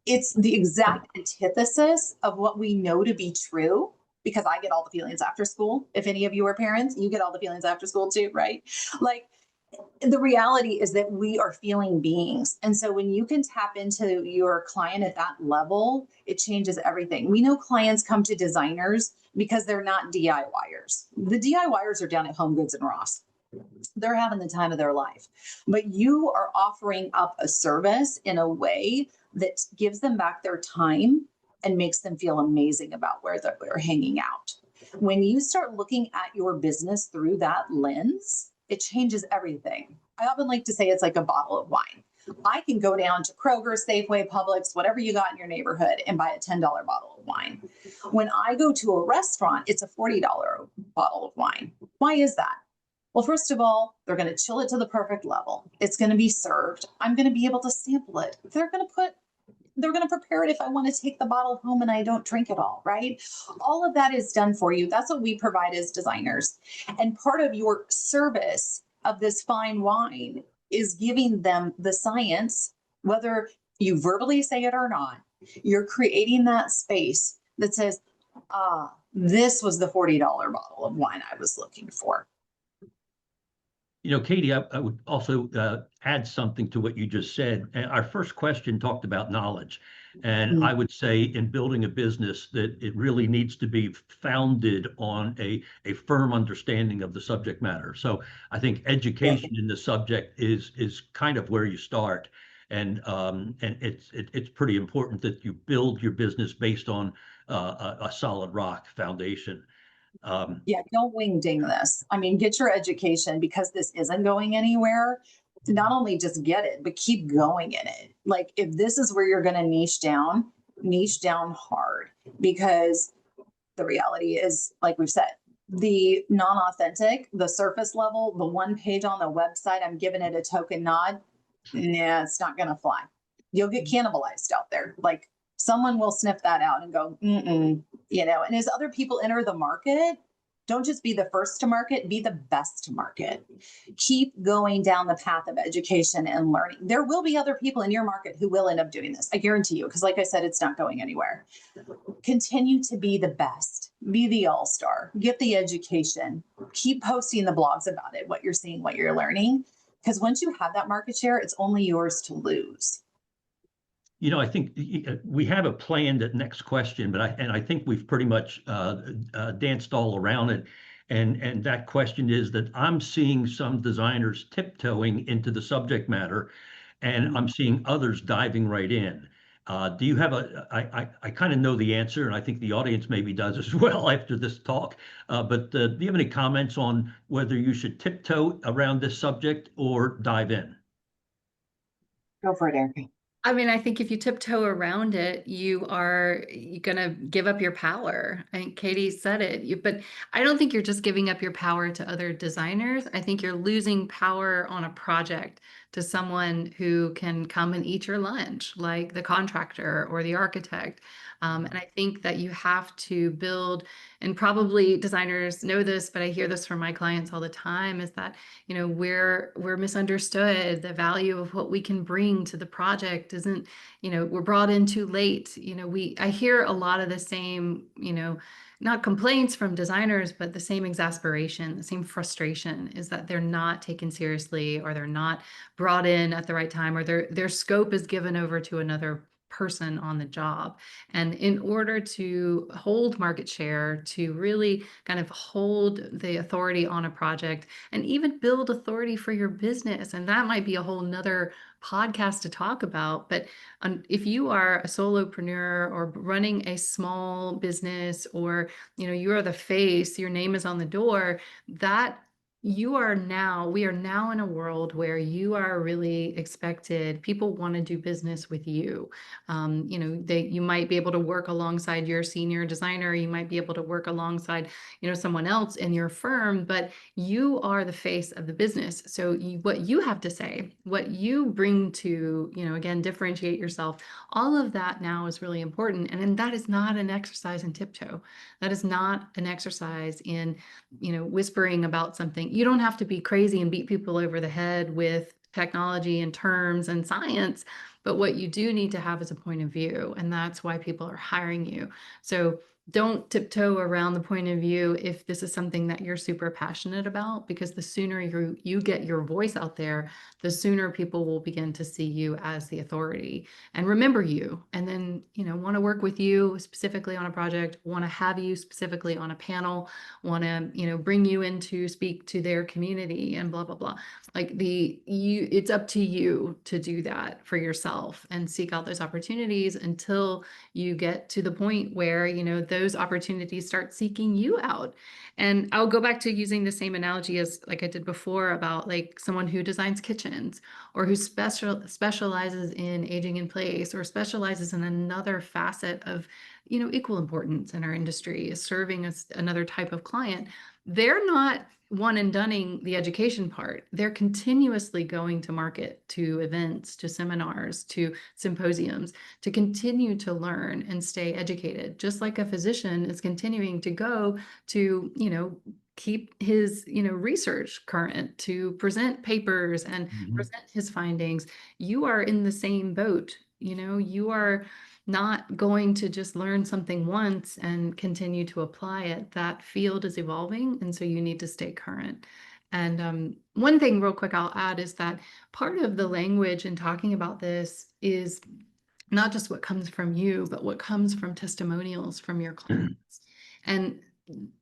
It's the exact antithesis of what we know to be true, because I get all the feelings after school. If any of you are parents, you get all the feelings after school too, right? Like, the reality is that we are feeling beings. And so when you can tap into your client at that level, it changes everything. We know clients come to designers because they're not DIYers. The DIYers are down at Home Goods and Ross. They're having the time of their life. But you are offering up a service in a way that gives them back their time and makes them feel amazing about where they're hanging out. When you start looking at your business through that lens, it changes everything. I often like to say it's like a bottle of wine. I can go down to Kroger, Safeway, Publix, whatever you got in your neighborhood, and buy a $10 bottle of wine. When I go to a restaurant, it's a $40 bottle of wine. Why is that? Well, first of all, they're going to chill it to the perfect level. It's going to be served. I'm going to be able to sample it. They're going to prepare it if I want to take the bottle home and I don't drink it all, right? All of that is done for you. That's what we provide as designers. And part of your service of this fine wine is giving them the science, whether you verbally say it or not. You're creating that space that says, this was the $40 bottle of wine I was looking for. You know, Katie, I would also add something to what you just said. Our first question talked about knowledge. And I would say in building a business that it really needs to be founded on a firm understanding of the subject matter. So I think education in the subject is kind of where you start. And it's pretty important that you build your business based on a solid rock foundation. Yeah, don't wing ding this. I mean, get your education, because this isn't going anywhere. Not only just get it, but keep going in it. Like, if this is where you're going to niche down hard, because the reality is, like we've said, the non-authentic, the surface level, the one page on the website, I'm giving it a token nod. Nah, it's not going to fly. You'll get cannibalized out there. Like, someone will sniff that out and go, you know, and as other people enter the market, don't just be the first to market, be the best to market. Keep going down the path of education and learning. There will be other people in your market who will end up doing this. I guarantee you, because like I said, it's not going anywhere. Continue to be the best, be the all-star, get the education, keep posting the blogs about it, what you're seeing, what you're learning. Because once you have that market share, it's only yours to lose. You know, I think we have a planned next question, but I think we've pretty much danced all around it. And that question is that I'm seeing some designers tiptoeing into the subject matter and I'm seeing others diving right in. Do you have I kind of know the answer, and I think the audience maybe does as well after this talk. But do you have any comments on whether you should tiptoe around this subject or dive in? Go for it, Erica. I mean, I think if you tiptoe around it, you're gonna give up your power. I think Katie said it, but I don't think you're just giving up your power to other designers. I think you're losing power on a project to someone who can come and eat your lunch, like the contractor or the architect. And I think that you have to build, and probably designers know this, but I hear this from my clients all the time, is that we're misunderstood. The value of what we can bring to the project isn't, we're brought in too late. I hear a lot of the same, not complaints from designers, but the same exasperation, the same frustration is that they're not taken seriously, or they're not brought in at the right time, or their scope is given over to another person on the job. And in order to hold market share, to really kind of hold the authority on a project, and even build authority for your business, and that might be a whole nother podcast to talk about. But if you are a solopreneur or running a small business, or you are the face, your name is on the door, that we are now in a world where you are really expected. People want to do business with you. You might be able to work alongside your senior designer. You might be able to work alongside, someone else in your firm, but you are the face of the business. So what you have to say, what you bring to, again, differentiate yourself, all of that now is really important. And that is not an exercise in tiptoe. That is not an exercise in, whispering about something. You don't have to be crazy and beat people over the head with technology and terms and science, but what you do need to have is a point of view, and that's why people are hiring you. So don't tiptoe around the point of view if this is something that you're super passionate about, because the sooner you get your voice out there, the sooner people will begin to see you as the authority and remember you, and then want to work with you specifically on a project, want to have you specifically on a panel, want to bring you in to speak to their community, and blah blah blah. Like it's up to you to do that for yourself and seek out those opportunities until you get to the point where those opportunities start seeking you out. And I'll go back to using the same analogy as like I did before about like someone who designs kitchens, or who specializes in aging in place, or specializes in another facet of equal importance in our industry, is serving as another type of client. They're not one and doneing the education part. They're continuously going to market, to events, to seminars, to symposiums, to continue to learn and stay educated, just like a physician is continuing to go to keep his research current, to present papers and present his findings. You are in the same boat. You are not going to just learn something once and continue to apply it. That field is evolving, and so you need to stay current. And one thing real quick I'll add is that part of the language in talking about this is not just what comes from you, but what comes from testimonials from your clients. And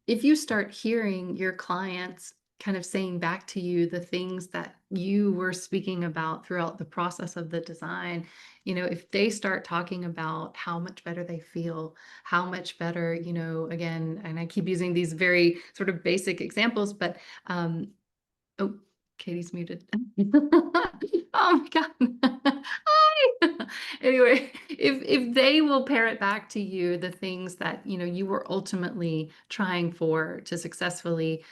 if you start hearing your clients kind of saying back to you the things that you were speaking about throughout the process of the design, if they start talking about how much better they feel, how much better, again, and I keep using these very sort of basic examples, but oh, Katie's muted. Oh my God. Hi. Anyway, if they will parrot back to you the things that you were ultimately trying for to successfully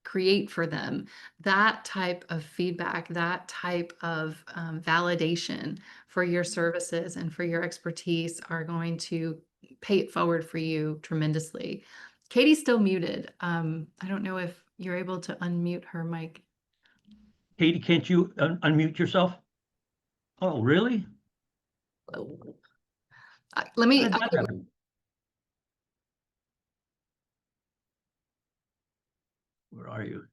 create for them, that type of feedback, that type of validation for your services and for your expertise are going to pay it forward for you tremendously. Katie's still muted. I don't know if you're able to unmute her mic. Katie, can't you unmute yourself? Oh, really? Let me. How did that happen? Where are you?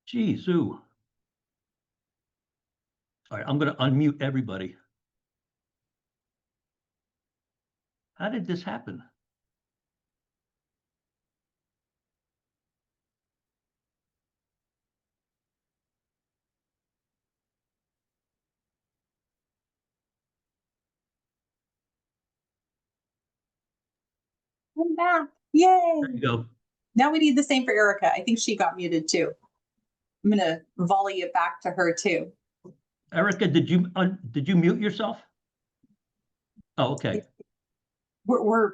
Geez, ooh. All right, I'm going to unmute everybody. How did this happen? I'm back. There you Yay. go. Now we need the same for Ericka. I think she got muted too. I'm going to volley it back to her too. Ericka, did you mute yourself? Oh, okay. We're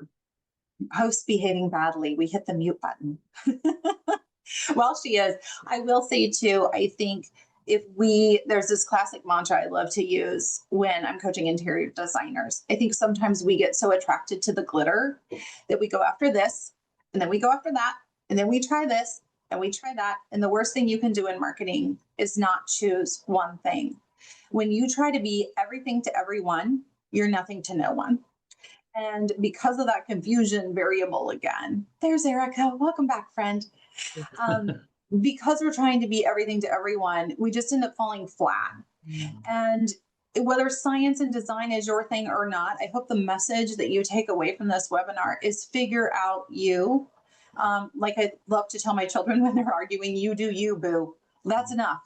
host behaving badly. We hit the mute button. Well, she is. I will say too, I think there's this classic mantra I love to use when I'm coaching interior designers. I think sometimes we get so attracted to the glitter that we go after this, and then we go after that, and then we try this, and we try that. And the worst thing you can do in marketing is not choose one thing. When you try to be everything to everyone, you're nothing to no one. And because of that confusion variable again, there's Ericka. Welcome back, friend. Because we're trying to be everything to everyone, we just end up falling flat. And whether science and design is your thing or not, I hope the message that you take away from this webinar is figure out you. Like I love to tell my children when they're arguing, you do you, boo. That's enough.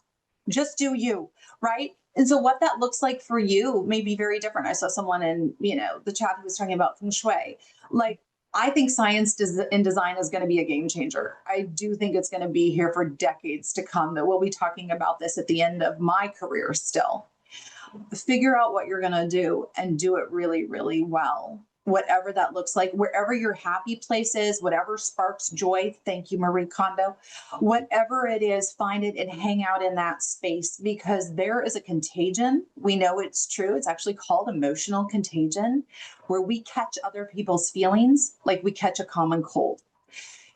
Just do you, right? And so what that looks like for you may be very different. I saw someone in, the chat who was talking about feng shui. Like, I think science in design is going to be a game changer. I do think it's going to be here for decades to come, that we'll be talking about this at the end of my career still. Figure out what you're going to do and do it really, really well. Whatever that looks like, wherever your happy place is, whatever sparks joy. Thank you, Marie Kondo. Whatever it is, find it and hang out in that space, because there is a contagion. We know it's true. It's actually called emotional contagion, where we catch other people's feelings like we catch a common cold.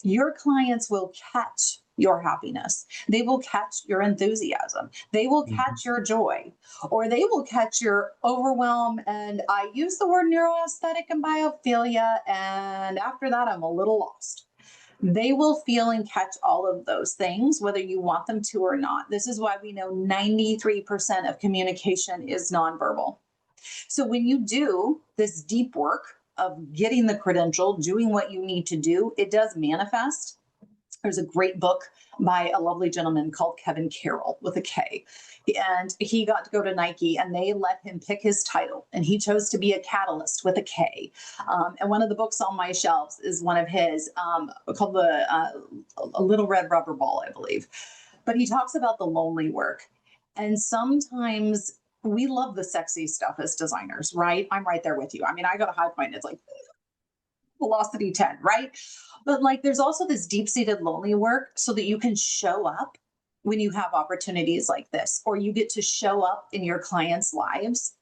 Your clients will catch your happiness. They will catch your enthusiasm. They will catch your joy, or they will catch your overwhelm. And I use the word neuroaesthetic and biophilia, and after that, I'm a little lost. They will feel and catch all of those things, whether you want them to or not. This is why we know 93% of communication is nonverbal. So when you do this deep work of getting the credential, doing what you need to do, it does manifest. There's a great book by a lovely gentleman called Kevin Carroll with a K. And he got to go to Nike and they let him pick his title. And he chose to be a catalyst with a K. And one of the books on my shelves is one of his called A Little Red Rubber Ball, I believe. But he talks about the lonely work. And sometimes we love the sexy stuff as designers, right? I'm right there with you. I mean, I got a High Point. It's like velocity 10, right? But like, there's also this deep-seated lonely work so that you can show up when you have opportunities like this, or you get to show up in your clients' lives.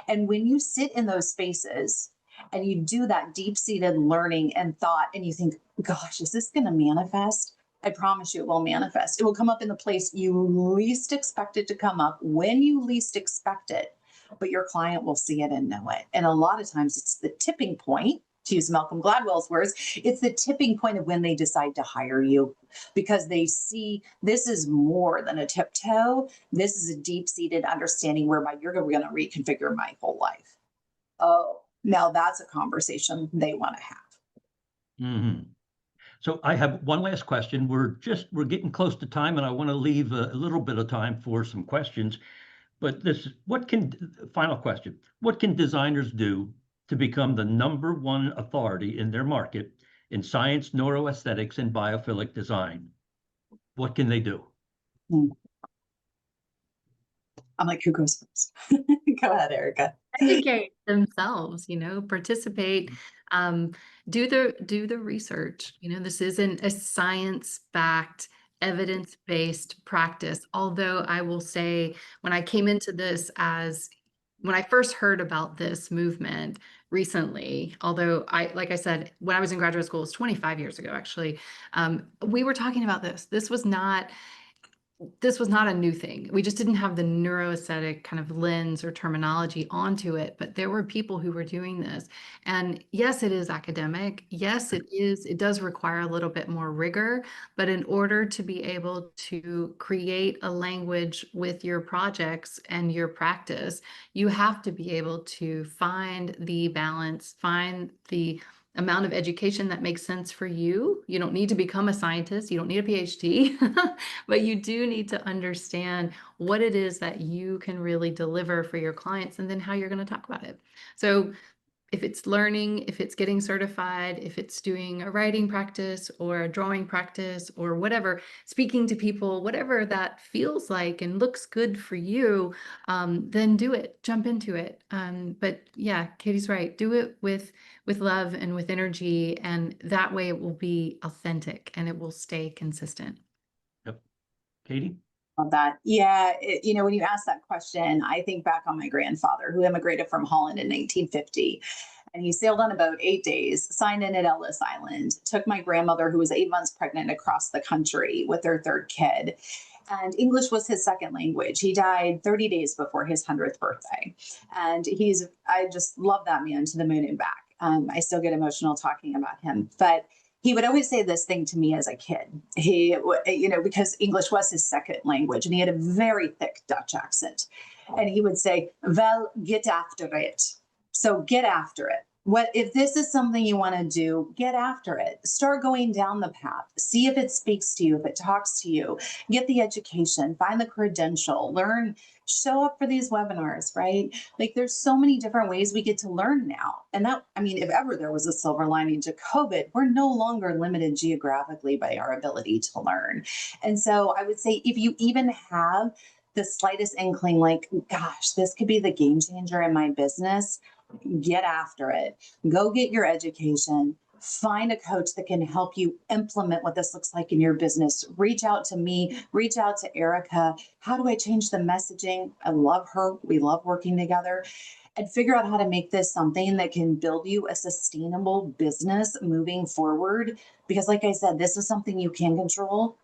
And when you sit in those spaces and you do that deep-seated learning and thought, and you think, gosh, is this going to manifest? I promise you it will manifest. It will come up in the place you least expect it to come up, when you least expect it, but your client will see it and know it. And a lot of times it's the tipping point, to use Malcolm Gladwell's words, it's the tipping point of when they decide to hire you, because they see this is more than a tiptoe. This is a deep-seated understanding whereby you're going to reconfigure my whole life. Oh, now that's a conversation they want to have. Mm-hmm. So I have one last question. We're getting close to time, and I want to leave a little bit of time for some questions. But final question, what can designers do to become the #1 authority in their market in science, neuroaesthetics, and biophilic design? What can they do? I'm like, who goes first? Go ahead, Ericka. Educate themselves, participate, do the research. This isn't a science-backed, evidence-based practice. Although I will say, when I came into this when I first heard about this movement recently, although like I said, when I was in graduate school, it was 25 years ago, actually, we were talking about this. This was not this was not a new thing. We just didn't have the neuroaesthetic kind of lens or terminology onto it, but there were people who were doing this. And yes, it is academic. Yes, it does require a little bit more rigor, but in order to be able to create a language with your projects and your practice, you have to be able to find the balance, find the amount of education that makes sense for you. You don't need to become a scientist. You don't need a PhD, but you do need to understand what it is that you can really deliver for your clients and then how you're going to talk about it. So if it's learning, if it's getting certified, if it's doing a writing practice or a drawing practice or whatever, speaking to people, whatever that feels like and looks good for you, then do it, jump into it. But yeah, Katie's right. Do it with love and with energy, and that way it will be authentic and it will stay consistent. Yep. Katie? Love that. Yeah. When you ask that question, I think back on my grandfather who immigrated from Holland in 1950. And he sailed on a boat 8 days, signed in at Ellis Island, took my grandmother, who was 8 months pregnant, across the country with their third kid. And English was his second language. He died 30 days before his 100th birthday. And I just love that man to the moon and back. I still get emotional talking about him. But he would always say this thing to me as a kid. Because English was his second language, and he had a very thick Dutch accent. And he would say, "Well, get after it." So get after it. If this is something you want to do, get after it. Start going down the path. See if it speaks to you, if it talks to you. Get the education, find the credential, learn, show up for these webinars, right? Like, there's so many different ways we get to learn now. And if ever there was a silver lining to COVID, we're no longer limited geographically by our ability to learn. And so I would say, if you even have the slightest inkling, like, gosh, this could be the game changer in my business, get after it. Go get your education. Find a coach that can help you implement what this looks like in your business. Reach out to me, reach out to Ericka. How do I change the messaging? I love her. We love working together. And figure out how to make this something that can build you a sustainable business moving forward. Because like I said, this is something you can control.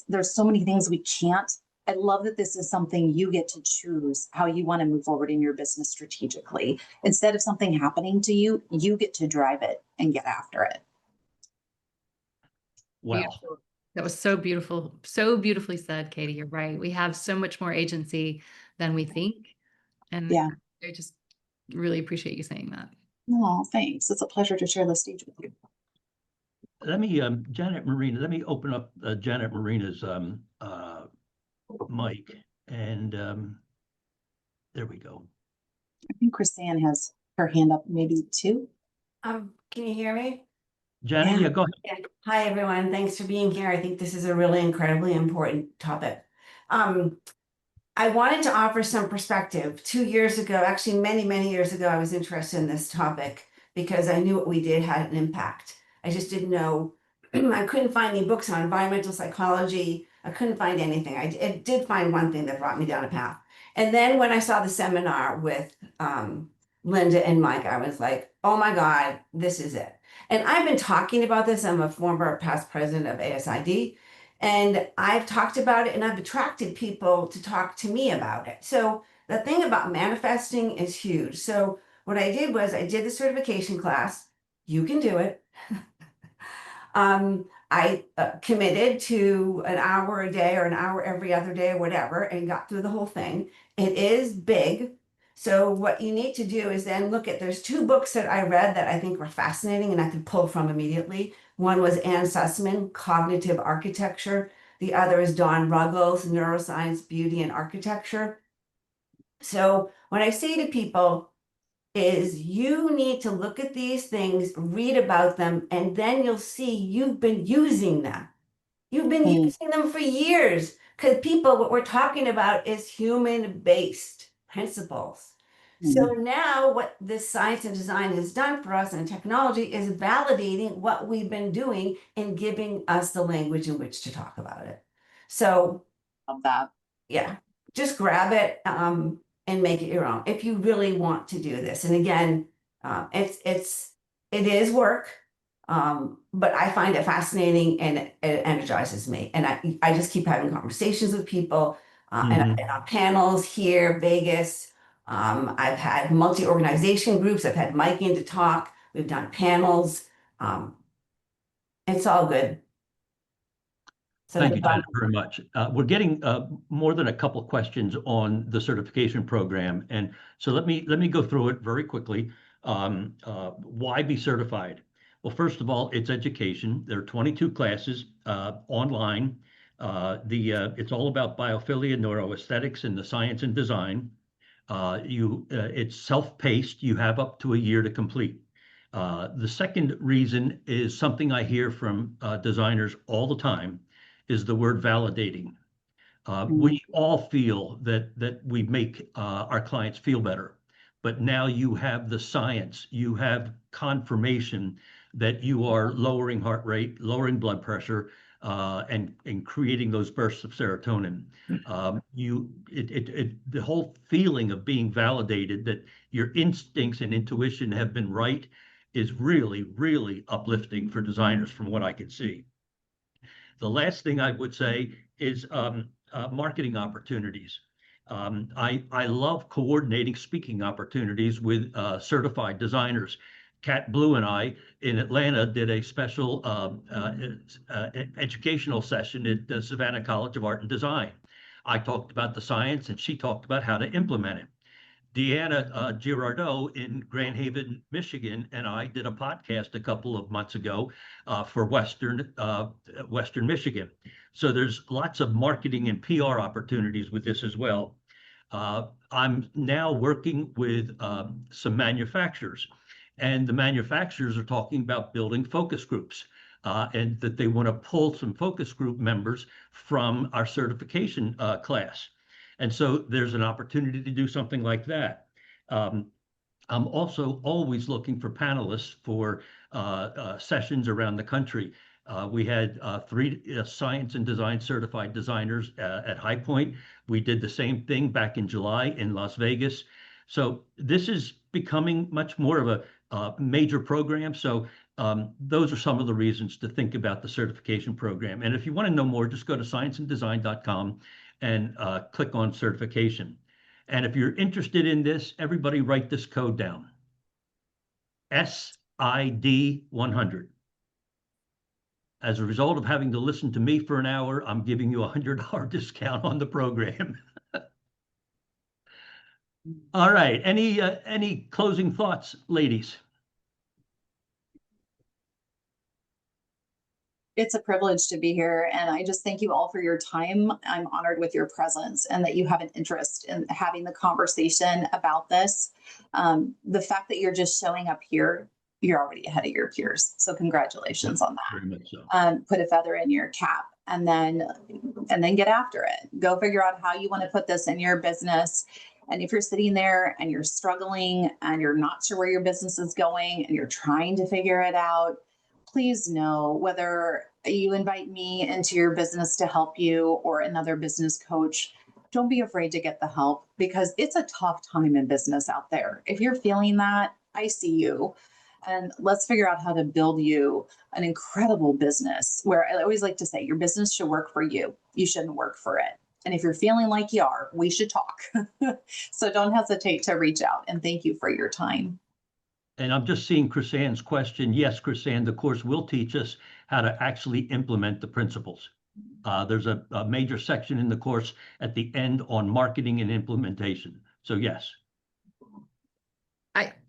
There's so many things we can't. I love that this is something you get to choose how you want to move forward in your business strategically. Instead of something happening to you, you get to drive it and get after it. Wow. Beautiful. That was so beautiful. So beautifully said, Katie. You're right. We have so much more agency than we think. And Yeah. I just really appreciate you saying that. Oh, thanks. It's a pleasure to share the stage with you. Let me, Janet Marina, let me open up Janet Marina's mic, and there we go. I think Chrisanne has her hand up, maybe too. Can you hear me? Janet, yeah, go ahead. Yeah. Hi, everyone. Thanks for being here. I think this is a really incredibly important topic. I wanted to offer some perspective. 2 years ago, actually many, many years ago, I was interested in this topic because I knew what we did had an impact. I just didn't know. I couldn't find any books on environmental psychology. I couldn't find anything. I did find one thing that brought me down a path. And then when I saw the seminar with Linda and Mike, I was like, oh my God, this is it. And I've been talking about this. I'm a former past president of ASID. And I've talked about it, and I've attracted people to talk to me about it. So the thing about manifesting is huge. So what I did was I did the certification class. You can do it. I committed to an hour a day or an hour every other day or whatever, and got through the whole thing. It is big. So what you need to do is then look at, there's 2 books that I read that I think were fascinating and I could pull from immediately. One was Ann Sussman, Cognitive Architecture. The other is Don Ruggles, Neuroscience, Beauty, and Architecture. So what I say to people is you need to look at these things, read about them, and then you'll see you've been using them. You've been using them for years, because what we're talking about is human-based principles. So now what this science and design has done for us, and technology, is validating what we've been doing and giving us the language in which to talk about it. So Love that. yeah, just grab it and make it your own if you really want to do this. And again, it is work. But I find it fascinating and it energizes me. And I just keep having conversations with people and I've been on panels here, Vegas. I've had multi-organization groups. I've had Mike in to talk. We've done panels. It's all good. So Thank you, Janet, very much. We're getting more than a couple of questions on the certification program, and so let me go through it very quickly. Why be certified? Well, first of all, it's education. There are 22 classes online. It's all about biophilia, neuroaesthetics, and the science and design. It's self-paced. You have up to a year to complete. The second reason is something I hear from designers all the time, is the word validating. We all feel that we make our clients feel better, but now you have the science, you have confirmation that you are lowering heart rate, lowering blood pressure, and creating those bursts of serotonin. The whole feeling of being validated that your instincts and intuition have been right is really, really uplifting for designers from what I can see. The last thing I would say is marketing opportunities. I love coordinating speaking opportunities with certified designers. Kat Blue and I in Atlanta did a special educational session at the Savannah College of Art and Design. I talked about the science and she talked about how to implement it. Deanna Girardeau in Grand Haven, Michigan, and I did a podcast a couple of months ago for Western Michigan. So there's lots of marketing and PR opportunities with this as well. I'm now working with some manufacturers, and the manufacturers are talking about building focus groups. And that they want to pull some focus group members from our certification class. And so there's an opportunity to do something like that. I'm also always looking for panelists for sessions around the country. We had 3 science and design certified designers at High Point. We did the same thing back in July in Las Vegas. So this is becoming much more of a major program. So those are some of the reasons to think about the certification program. And if you want to know more, just go to scienceanddesign.com and click on certification. And if you're interested in this, everybody write this code down. SID 100. As a result of having to listen to me for an hour, I'm giving you a $100 discount on the program. All right, any closing thoughts, ladies? It's a privilege to be here, and I just thank you all for your time. I'm honored with your presence and that you have an interest in having the conversation about this. The fact that you're just showing up here, you're already ahead of your peers. So congratulations on that. Very much so. Put a feather in your cap and then get after it. Go figure out how you want to put this in your business. And if you're sitting there and you're struggling and you're not sure where your business is going and you're trying to figure it out, please know, whether you invite me into your business to help you or another business coach, don't be afraid to get the help, because it's a tough time in business out there. If you're feeling that, I see you. And let's figure out how to build you an incredible business, where I always like to say your business should work for you. You shouldn't work for it. And if you're feeling like you are, we should talk. So don't hesitate to reach out. And thank you for your time. And I'm just seeing Chris-Ann's question. Yes, Chris-Ann, the course will teach us how to actually implement the principles. There's a major section in the course at the end on marketing and implementation. So yes.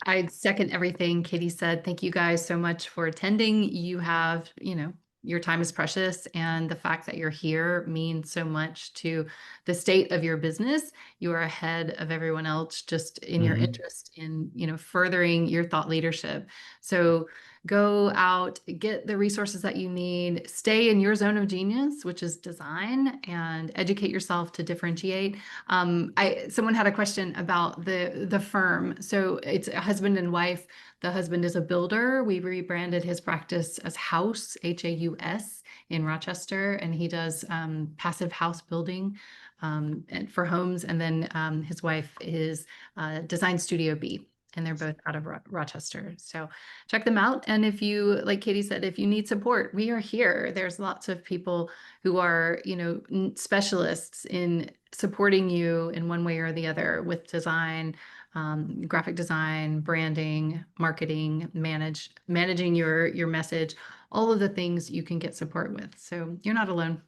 I second everything Katie said. Thank you guys so much for attending. You have, your time is precious, and the fact that you're here means so much to the state of your business. You are ahead of everyone else just in your interest in, furthering your thought leadership. So go out, get the resources that you need, stay in your zone of genius, which is design, and educate yourself to differentiate. Someone had a question about the firm. So it's a husband and wife. The husband is a builder. We rebranded his practice as House, Haus, in Rochester, and he does passive house building and for homes. And then his wife is Design Studio B. and they're both out of Rochester. So check them out. And if you, like Katie said, if you need support, we are here. There's lots of people who are, specialists in supporting you in one way or the other with design, graphic design, branding, marketing, managing your message, all of the things you can get support with. So you're not alone.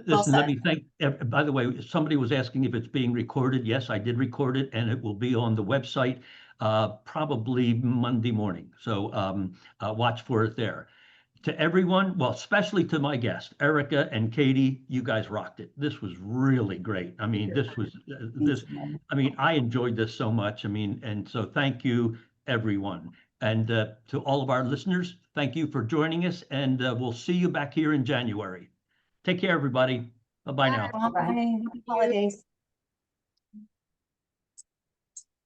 Listen, Well let me thank, by the way, somebody was asking if it's being recorded. Yes, I did record it, and it will be on the website probably Monday morning. So watch for it there. To everyone, well, especially to my guest, Ericka and Katie, you guys rocked it. This was really great. I mean, this was I mean, I enjoyed this so much. I mean, and so thank you, everyone. And to all of our listeners, thank you for joining us, and we'll see you back here in January. Take care, everybody. Bye-bye now. Bye. Happy holidays.